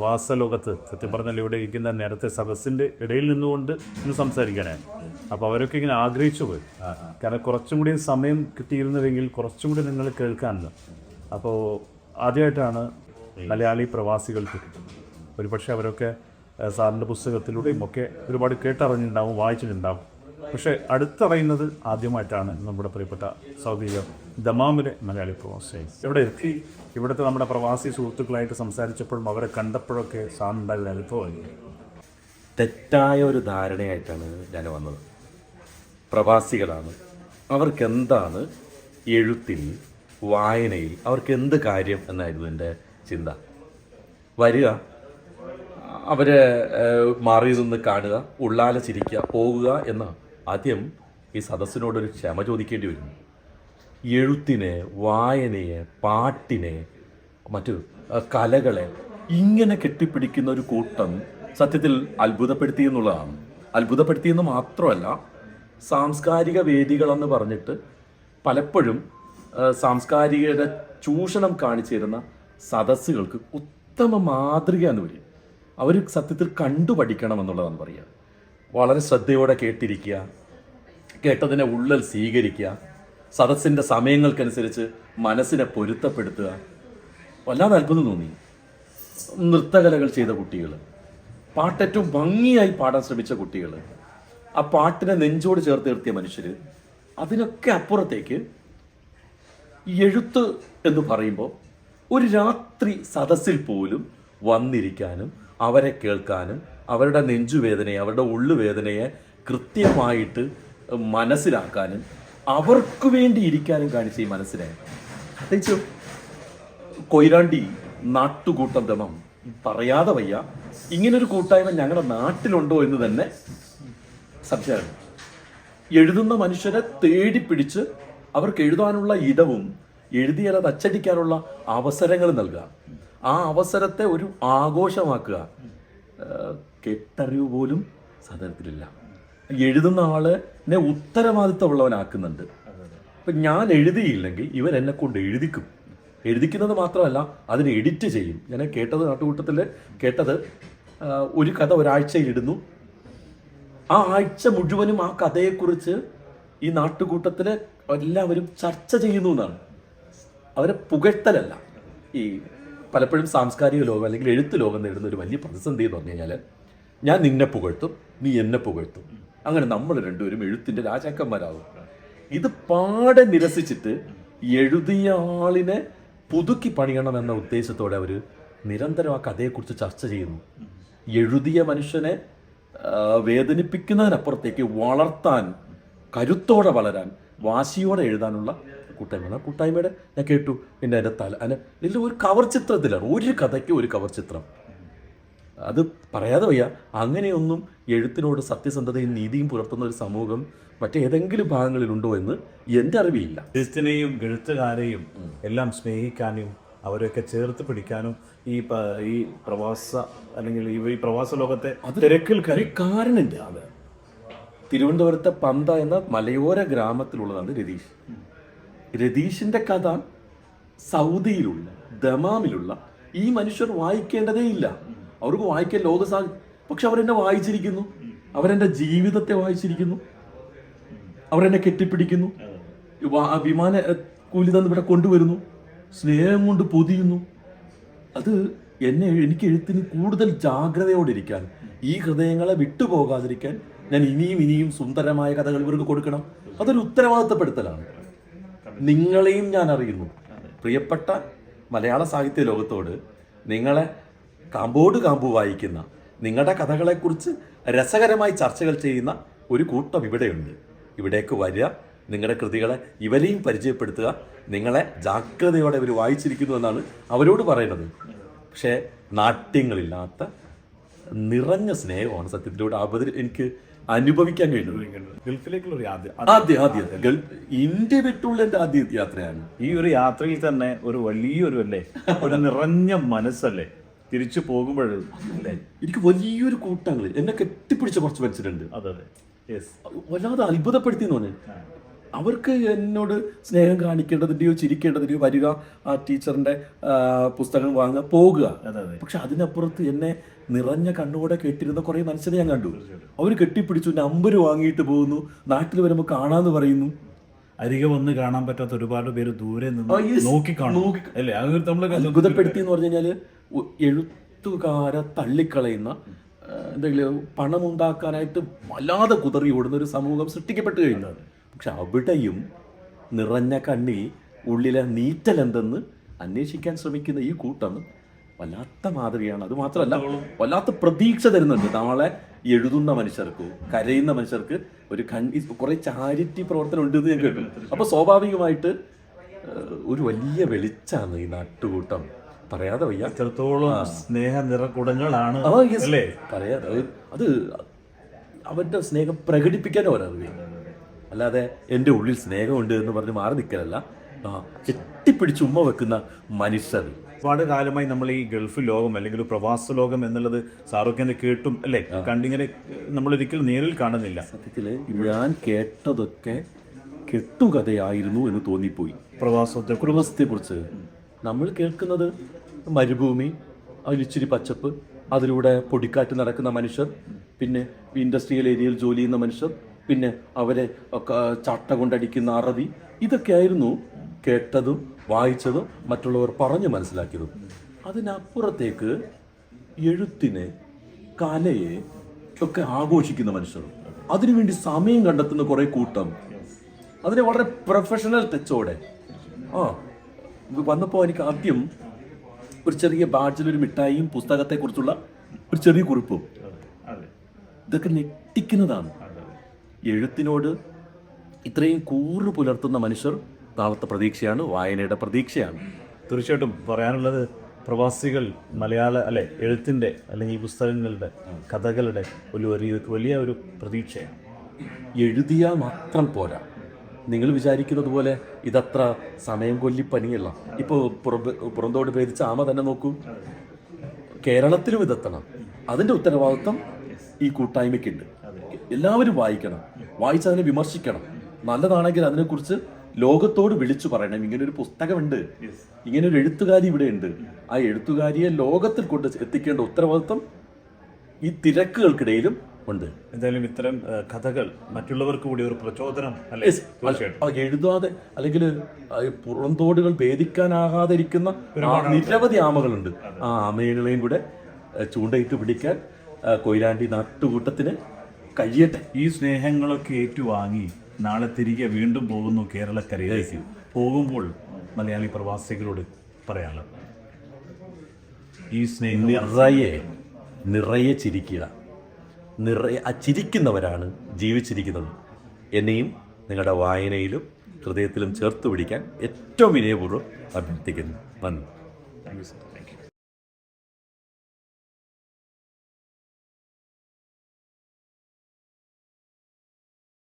പ്രവാസ ലോകത്ത് സത്യം പറഞ്ഞാൽ ഇവിടെ ഇരിക്കുന്ന നേരത്തെ സദസ്സിൻ്റെ ഇടയിൽ നിന്നുകൊണ്ട് ഇന്ന് സംസാരിക്കാനാണ്. അപ്പോൾ അവരൊക്കെ ഇങ്ങനെ ആഗ്രഹിച്ചു പോയി. കാരണം കുറച്ചും കൂടി സമയം കിട്ടിയിരുന്നുവെങ്കിൽ കുറച്ചും കൂടി നിങ്ങൾ കേൾക്കാനുണ്ട്. അപ്പോൾ ആദ്യമായിട്ടാണ് മലയാളി പ്രവാസികൾക്ക് കിട്ടുന്നത്. ഒരുപക്ഷെ അവരൊക്കെ സാറിൻ്റെ പുസ്തകത്തിലൂടെയും ഒക്കെ ഒരുപാട് കേട്ടറിഞ്ഞിട്ടുണ്ടാവും, വായിച്ചിട്ടുണ്ടാവും. പക്ഷേ അടുത്തറിയുന്നത് ആദ്യമായിട്ടാണ് നമ്മുടെ പ്രിയപ്പെട്ട സൗദി ദമാമിലെ മലയാളി പ്രവാസിയായി ഇവിടെ എത്തി. ഇവിടുത്തെ നമ്മുടെ പ്രവാസി സുഹൃത്തുക്കളായിട്ട് സംസാരിച്ചപ്പോഴും അവരെ കണ്ടപ്പോഴൊക്കെ സാറിനുണ്ടായ അനുഭവമായി. തെറ്റായ ഒരു ധാരണയായിട്ടാണ് ഞാൻ വന്നത്. പ്രവാസികളാണ്, അവർക്കെന്താണ് എഴുത്തിൽ, വായനയിൽ അവർക്ക് എന്ത് കാര്യം എന്നായിരുന്നു എൻ്റെ ചിന്ത. വരിക, അവരെ മാറി നിന്ന് കാണുക, ഉള്ളാലെ ചിരിക്കുക, പോകുക എന്ന. ആദ്യം ഈ സദസ്സിനോടൊരു ക്ഷമ ചോദിക്കേണ്ടി വരുന്നു. എഴുത്തിനെ, വായനയെ, പാട്ടിനെ, മറ്റു കലകളെ ഇങ്ങനെ കെട്ടിപ്പിടിക്കുന്ന ഒരു കൂട്ടം സത്യത്തിൽ അത്ഭുതപ്പെടുത്തി എന്നുള്ളതാണ്. അത്ഭുതപ്പെടുത്തിയെന്ന് മാത്രമല്ല, സാംസ്കാരിക വേദികളെന്ന് പറഞ്ഞിട്ട് പലപ്പോഴും സാംസ്കാരികയുടെ ചൂഷണം കാണിച്ചു തരുന്ന സദസ്സുകൾക്ക് ഉത്തമ മാതൃകയെന്ന് വരും. അവർ സത്യത്തിൽ കണ്ടുപഠിക്കണം എന്നുള്ളതാണ് പറയുക. വളരെ ശ്രദ്ധയോടെ കേട്ടിരിക്കുക, കേട്ടതിനെ ഉള്ളിൽ സ്വീകരിക്കുക, സദസ്സിൻ്റെ സമയങ്ങൾക്കനുസരിച്ച് മനസ്സിനെ പൊരുത്തപ്പെടുത്തുക. വല്ലാതെ അത്ഭുതം തോന്നി. നൃത്തകലകൾ ചെയ്ത കുട്ടികൾ, പാട്ടേറ്റവും ഭംഗിയായി പാടാൻ ശ്രമിച്ച കുട്ടികൾ, ആ പാട്ടിനെ നെഞ്ചോട് ചേർത്ത് നിർത്തിയ മനുഷ്യർ, അതിനൊക്കെ അപ്പുറത്തേക്ക് എഴുത്ത് എന്ന് പറയുമ്പോൾ ഒരു രാത്രി സദസ്സിൽ പോലും വന്നിരിക്കാനും അവരെ കേൾക്കാനും അവരുടെ നെഞ്ചുവേദനയെ, അവരുടെ ഉള്ളുവേദനയെ കൃത്യമായിട്ട് മനസ്സിലാക്കാനും അവർക്ക് വേണ്ടി ഇരിക്കാനും കാണിച്ച ഈ മനസ്സിനെ, പ്രത്യേകിച്ച് കൊയിലാണ്ടി നാട്ടുകൂട്ടം ദമം പറയാതെ വയ്യ. ഇങ്ങനൊരു കൂട്ടായ്മ ഞങ്ങളുടെ നാട്ടിലുണ്ടോ എന്ന് തന്നെ സംശയമാണ്. എഴുതുന്ന മനുഷ്യരെ തേടിപ്പിടിച്ച് അവർക്ക് എഴുതാനുള്ള ഇടവും എഴുതിയാൽ അത് അച്ചടിക്കാനുള്ള അവസരങ്ങൾ നൽകുക, ആ അവസരത്തെ ഒരു ആഘോഷമാക്കുക. കെട്ടറിവ് പോലും സാധാരണത്തിലില്ല. എഴുതുന്ന ആളിനെ ഉത്തരവാദിത്തമുള്ളവനാക്കുന്നുണ്ട്. ഇപ്പം ഞാൻ എഴുതിയില്ലെങ്കിൽ ഇവൻ എന്നെ കൊണ്ട് എഴുതിക്കും. എഴുതിക്കുന്നത് മാത്രമല്ല, അതിനെ എഡിറ്റ് ചെയ്യും. ഞാൻ നാട്ടുകൂട്ടത്തിൽ കേട്ടത്, ഒരു കഥ ഒരാഴ്ചയിൽ ഇടുന്നു, ആ ആഴ്ച മുഴുവനും ആ കഥയെക്കുറിച്ച് ഈ നാട്ടുകൂട്ടത്തിൽ എല്ലാവരും ചർച്ച ചെയ്യുന്നു എന്നാണ്. അവരെ പുകഴ്ത്തലല്ല. ഈ പലപ്പോഴും സാംസ്കാരിക ലോകം അല്ലെങ്കിൽ എഴുത്ത് ലോകം നേരിടുന്ന ഒരു വലിയ പ്രതിസന്ധി എന്ന് പറഞ്ഞു കഴിഞ്ഞാൽ, ഞാൻ നിന്നെ പുകഴ്ത്തും, നീ എന്നെ പുകഴ്ത്തും, അങ്ങനെ നമ്മൾ രണ്ടുപേരും എഴുത്തിൻ്റെ രാജാക്കന്മാരാകും. ഇത് പാടെ നിരസിച്ചിട്ട് എഴുതിയ ആളിനെ പുതുക്കി പണിയണമെന്ന ഉദ്ദേശത്തോടെ അവർ നിരന്തരം ആ കഥയെക്കുറിച്ച് ചർച്ച ചെയ്യുന്നു. എഴുതിയ മനുഷ്യനെ വേദനിപ്പിക്കുന്നതിനപ്പുറത്തേക്ക് വളർത്താൻ, കരുത്തോടെ വളരാൻ, വാശിയോടെ എഴുതാനുള്ള കൂട്ടായ്മ. കൂട്ടായ്മയുടെ ഞാൻ കേട്ടു. പിന്നെ ഇതിൽ ഒരു കവർ ചിത്രത്തിലാണ്, ഒരു കഥയ്ക്ക് ഒരു കവർ ചിത്രം. അത് പറയാതെ വയ്യ. അങ്ങനെയൊന്നും എഴുത്തിനോട് സത്യസന്ധതയും നീതിയും പുലർത്തുന്ന ഒരു സമൂഹം മറ്റേതെങ്കിലും ഭാഗങ്ങളിലുണ്ടോ എന്ന് എൻ്റെ അറിവില്ല. എഴുത്തിനെയും എഴുത്തുകാരെയും എല്ലാം സ്നേഹിക്കാനും അവരെയൊക്കെ ചേർത്ത് പിടിക്കാനും ഈ പ്രവാസ അല്ലെങ്കിൽ ഈ പ്രവാസ ലോകത്തെ തിരക്കിൽ കാരണമുണ്ട്. അത് തിരുവനന്തപുരത്തെ പന്ത എന്ന മലയോര ഗ്രാമത്തിലുള്ളതാണ് രതീഷ്. രതീഷിൻ്റെ കഥ സൗദിയിലുള്ള, ദമാമിലുള്ള ഈ മനുഷ്യർ വായിക്കേണ്ടതേ ഇല്ല. അവർക്ക് വായിക്കാൻ പക്ഷെ അവരെന്നെ വായിച്ചിരിക്കുന്നു, അവരെൻ്റെ ജീവിതത്തെ വായിച്ചിരിക്കുന്നു, അവരെന്നെ കെട്ടിപ്പിടിക്കുന്നു, വിമാന കൂലി തന്ന് ഇവിടെ കൊണ്ടുവരുന്നു, സ്നേഹം കൊണ്ട് പൊതിയുന്നു. അത് എനിക്ക് എഴുത്തിന് കൂടുതൽ ജാഗ്രതയോടെ ഇരിക്കാൻ, ഈ ഹൃദയങ്ങളെ വിട്ടുപോകാതിരിക്കാൻ ഞാൻ ഇനിയും സുന്ദരമായ കഥകൾ ഇവർക്ക് കൊടുക്കണം. അതൊരു ഉത്തരവാദിത്തപ്പെടുത്തലാണ്. നിങ്ങളെയും ഞാൻ അറിയുന്നു, പ്രിയപ്പെട്ട മലയാള സാഹിത്യ ലോകത്തോട്. നിങ്ങളെ കാമ്പു വായിക്കുന്ന, നിങ്ങളുടെ കഥകളെക്കുറിച്ച് രസകരമായി ചർച്ചകൾ ചെയ്യുന്ന ഒരു കൂട്ടം ഇവിടെയുണ്ട്. ഇവിടേക്ക് വരിക, നിങ്ങളുടെ കൃതികളെ ഇവരെയും പരിചയപ്പെടുത്തുക. നിങ്ങളെ ജാഗ്രതയോടെ ഇവർ വായിച്ചിരിക്കുന്നു എന്നാണ് അവരോട് പറയുന്നത്. പക്ഷേ നാട്യങ്ങളില്ലാത്ത നിറഞ്ഞ സ്നേഹമാണ് സത്യത്തിലൂടെ എനിക്ക് അനുഭവിക്കാൻ കഴിയുന്നത്. ഗൾഫിലേക്കുള്ള ആദ്യം ഇന്ത്യ വിട്ടുള്ള എൻ്റെ ആദ്യ യാത്രയാണ്. ഈ ഒരു യാത്രയിൽ തന്നെ ഒരു വലിയൊരു ഒരു നിറഞ്ഞ മനസ്സല്ലേ തിരിച്ചു പോകുമ്പോഴും. എനിക്ക് വലിയൊരു കൂട്ടങ്ങൾ എന്നെ കെട്ടിപ്പിടിച്ച കുറച്ച് മനുഷ്യരുണ്ട്. അതെ, വല്ലാതെ അത്ഭുതപ്പെടുത്തി എന്ന് പറഞ്ഞാൽ അവർക്ക് എന്നോട് സ്നേഹം കാണിക്കേണ്ടതിൻ്റെയോ ചിരിക്കേണ്ടതിൻ്റെയോ വരിക, ആ ടീച്ചറിൻ്റെ പുസ്തകം വാങ്ങുക, പോകുക. പക്ഷെ അതിനപ്പുറത്ത് എന്നെ നിറഞ്ഞ കണ്ണുകൂടെ കേട്ടിരുന്ന കുറേ മനുഷ്യരെ ഞാൻ കണ്ടു. അവർ കെട്ടിപ്പിടിച്ചു, നമ്പർ വാങ്ങിയിട്ട് പോകുന്നു, നാട്ടിൽ വരുമ്പോൾ കാണാമെന്ന് പറയുന്നു. അരികെ വന്ന് കാണാൻ പറ്റാത്ത ഒരുപാട് പേര് ദൂരെ നിന്ന് നോക്കിക്കാണും അല്ലേ? അത് നമ്മൾ അത്ഭുതപ്പെടുത്തി എന്ന് പറഞ്ഞു കഴിഞ്ഞാൽ എഴുത്തുകാരെ തള്ളിക്കളയുന്ന എന്തെങ്കിലും പണമുണ്ടാക്കാനായിട്ട് വല്ലാതെ കുതറി ഓടുന്ന ഒരു സമൂഹം സൃഷ്ടിക്കപ്പെട്ട് കഴിഞ്ഞു. പക്ഷെ അവിടെയും നിറഞ്ഞ കണ്ണിൽ ഉള്ളിലെ നീറ്റൽ എന്തെന്ന് അന്വേഷിക്കാൻ ശ്രമിക്കുന്ന ഈ കൂട്ടം വല്ലാത്ത മാതൃകയാണ്. അത് മാത്രമല്ല, വല്ലാത്ത പ്രതീക്ഷ തരുന്നുണ്ട്. നാളെ എഴുതുന്ന മനുഷ്യർക്ക്, കരയുന്ന മനുഷ്യർക്ക് ഒരു കുറെ ചാരിറ്റി പ്രവർത്തനം ഉണ്ടെന്ന് ഞാൻ കേട്ടു. അപ്പൊ സ്വാഭാവികമായിട്ട് ഒരു വലിയ വെളിച്ചാണ് ഈ നാട്ടുകൂട്ടം. പറയാതെ വയ്യ, എത്രത്തോളം സ്നേഹ നിറകുടങ്ങളാണ് അല്ലേ? പറയാതെ അത് അവന്റെ സ്നേഹം പ്രകടിപ്പിക്കാനോ ഒരറിവേ, അല്ലാതെ എൻ്റെ ഉള്ളിൽ സ്നേഹമുണ്ട് എന്ന് പറഞ്ഞ് മാറി നിൽക്കലല്ല. കെട്ടിപ്പിടിച്ച് ഉമ്മ വെക്കുന്ന മനുഷ്യർ. ഒരുപാട് കാലമായി നമ്മൾ ഈ ഗൾഫ് ലോകം അല്ലെങ്കിൽ പ്രവാസ ലോകം എന്നുള്ളത് സാറൊക്കെ കേട്ടും അല്ലേ കണ്ടിങ്ങനെ നമ്മളൊരിക്കലും നേരിൽ കാണുന്നില്ല. സത്യത്തിൽ ഞാൻ കേട്ടതൊക്കെ കെട്ടുകഥയായിരുന്നു എന്ന് തോന്നിപ്പോയി. പ്രവാസത്തെക്കുറിച്ച് നമ്മൾ കേൾക്കുന്നത് മരുഭൂമി, അതിലിച്ചിരി പച്ചപ്പ്, അതിലൂടെ പൊടിക്കാറ്റ് നടക്കുന്ന മനുഷ്യർ, പിന്നെ ഇൻഡസ്ട്രിയൽ ഏരിയയിൽ ജോലി ചെയ്യുന്ന മനുഷ്യർ, പിന്നെ അവരെ ചാട്ട കൊണ്ടടിക്കുന്ന അറബി, ഇതൊക്കെയായിരുന്നു കേട്ടതും വായിച്ചതും മറ്റുള്ളവർ പറഞ്ഞു മനസ്സിലാക്കിയതും. അതിനപ്പുറത്തേക്ക് എഴുത്തിനെ, കലയെ ഒക്കെ ആഘോഷിക്കുന്ന മനുഷ്യർ, അതിനുവേണ്ടി സമയം കണ്ടെത്തുന്ന കുറേ കൂട്ടം, അതിനെ വളരെ പ്രൊഫഷണൽ ടച്ചോടെ വന്നപ്പോൾ എനിക്ക് ആദ്യം ഒരു ചെറിയ ബാഡ്ജിലൊരു മിഠായിയും പുസ്തകത്തെക്കുറിച്ചുള്ള ഒരു ചെറിയ കുറിപ്പും, ഇതൊക്കെ ഞെട്ടിക്കുന്നതാണ്. എഴുത്തിനോട് ഇത്രയും കൂറ് പുലർത്തുന്ന മനുഷ്യർ നാളത്തെ പ്രതീക്ഷയാണ്, വായനയുടെ പ്രതീക്ഷയാണ്. തീർച്ചയായിട്ടും പറയാനുള്ളത് പ്രവാസികൾ മലയാള അല്ലെ എഴുത്തിൻ്റെ അല്ലെങ്കിൽ ഈ പുസ്തകങ്ങളുടെ കഥകളുടെ വലിയ ഒരു പ്രതീക്ഷയാണ്. എഴുതിയാൽ മാത്രം പോരാ. നിങ്ങൾ വിചാരിക്കുന്നത് പോലെ ഇതത്ര സമയം കൊല്ലിപ്പനിയല്ല. ഇപ്പോൾ പുറന്തോട് ഭേദിച്ച ആമ തന്നെ നോക്കൂ. കേരളത്തിലും ഇതെത്തണം. അതിൻ്റെ ഉത്തരവാദിത്വം ഈ കൂട്ടായ്മയ്ക്കുണ്ട്. എല്ലാവരും വായിക്കണം, വായിച്ചതിനെ വിമർശിക്കണം. നല്ലതാണെങ്കിൽ അതിനെക്കുറിച്ച് ലോകത്തോട് വിളിച്ചു പറയണം. ഇങ്ങനൊരു പുസ്തകമുണ്ട്, ഇങ്ങനൊരു എഴുത്തുകാരി ഇവിടെ ഉണ്ട്. ആ എഴുത്തുകാരിയെ ലോകത്തിൽ കൊണ്ട് എത്തിക്കേണ്ട ഉത്തരവാദിത്വം ഈ തിരക്കുകൾക്കിടയിലും ഉണ്ട്. എന്തായാലും ഇത്തരം കഥകൾ മറ്റുള്ളവർക്ക് കൂടി ഒരു പ്രചോദനം അല്ലേ? എഴുതാതെ അല്ലെങ്കിൽ പുറന്തോടുകൾ ഭേദിക്കാനാകാതിരിക്കുന്ന നിരവധി ആമകളുണ്ട്. ആ ആമകളെയും കൂടെ ചൂണ്ടയിട്ട് പിടിക്കാൻ കൊയിലാണ്ടി നാട്ടുകൂട്ടത്തിന് കഴിയട്ടെ. ഈ സ്നേഹങ്ങളൊക്കെ ഏറ്റുവാങ്ങി നാളെ തിരികെ വീണ്ടും പോകുന്നു കേരളക്കരയിലേക്ക്. പോകുമ്പോൾ മലയാളി പ്രവാസികളോട് പറയാനുള്ളത് ഈ സ്നേഹം നിറയെ ചിരിക്കുക. ചിരിക്കുന്നവരാണ് ജീവിച്ചിരിക്കുന്നത്. എന്നെയും നിങ്ങളുടെ വായനയിലും ഹൃദയത്തിലും ചേർത്ത് പിടിക്കാൻ ഏറ്റവും വിനയപൂർവ്വം അഭ്യർത്ഥിക്കുന്നു. നന്ദി.